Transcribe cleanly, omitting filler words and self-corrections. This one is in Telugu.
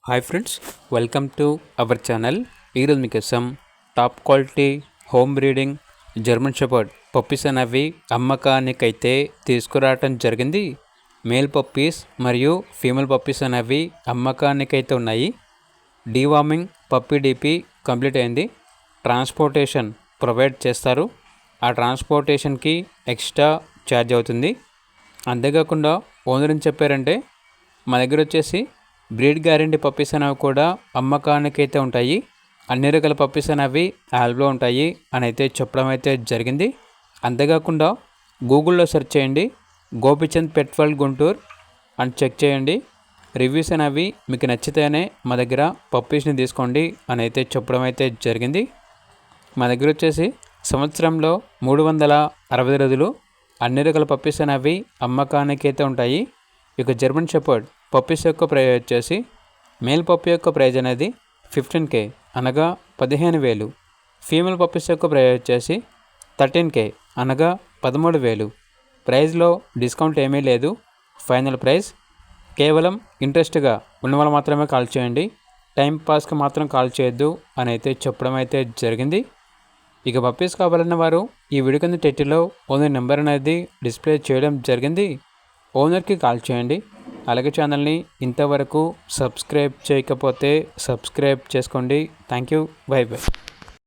Hi friends, welcome to our channel. ఈరోజు మీకోసం top quality home breeding German shepherd puppies అనేవి అమ్మకానికైతే తీసుకురావటం జరిగింది. మేల్ పప్పీస్ మరియు ఫీమేల్ పప్పీస్ అనేవి అమ్మకానికైతే ఉన్నాయి. డీవార్మింగ్ పప్పీ డీపీ కంప్లీట్ అయింది. ట్రాన్స్పోర్టేషన్ ప్రొవైడ్ చేస్తారు. ఆ ట్రాన్స్పోర్టేషన్కి ఎక్స్ట్రా ఛార్జ్ అవుతుంది. అంతేకాకుండా ఓనర్ ఏం చెప్పారంటే మా దగ్గర వచ్చేసి బ్రీడ్ గ్యారెంటీ పప్పీస్ అనేవి కూడా అమ్మకానికైతే ఉంటాయి. అన్ని రకాల పప్పీస్ అనేవి యాల్బ్లో ఉంటాయి అని అయితే చెప్పడం అయితే జరిగింది. అంతేకాకుండా గూగుల్లో సెర్చ్ చేయండి, గోపిచంద్ పెట్ వరల్డ్ గుంటూరు అని చెక్ చేయండి. రివ్యూస్ అనేవి మీకు నచ్చితేనే మా దగ్గర పప్పీస్ని తీసుకోండి అని అయితే చెప్పడం అయితే జరిగింది. మా దగ్గర వచ్చేసి సంవత్సరంలో 360 రోజులు అన్ని రకాల పప్పీస్ అనేవి అమ్మకానికైతే ఉంటాయి. ఇక జర్మన్ షెపర్డ్ పప్పీస్ యొక్క ప్రైజ్ వచ్చేసి మేల్ పప్పీ యొక్క ప్రైజ్ అనేది 15K అనగా 15,000. ఫీమేల్ పప్పీస్ యొక్క ప్రైజ్ వచ్చేసి 13K అనగా 13,000. ప్రైజ్లో డిస్కౌంట్ ఏమీ లేదు. ఫైనల్ ప్రైస్ కేవలం ఇంట్రెస్ట్గా ఉన్న వాళ్ళు మాత్రమే కాల్ చేయండి, టైం పాస్కి మాత్రం కాల్ చేయొద్దు అని అయితే చెప్పడం అయితే జరిగింది. ఇక పప్పీస్ కావాలన్న వారు ఈ వీడియో కింద టైటిల్లో ఓనర్ నెంబర్ అనేది డిస్ప్లే చేయడం జరిగింది. ఓనర్కి కాల్ చేయండి. అలాగే ఛానల్ని ఇంతవరకు సబ్స్క్రైబ్ చేయకపోతే సబ్స్క్రైబ్ చేసుకోండి. Thank you. By by.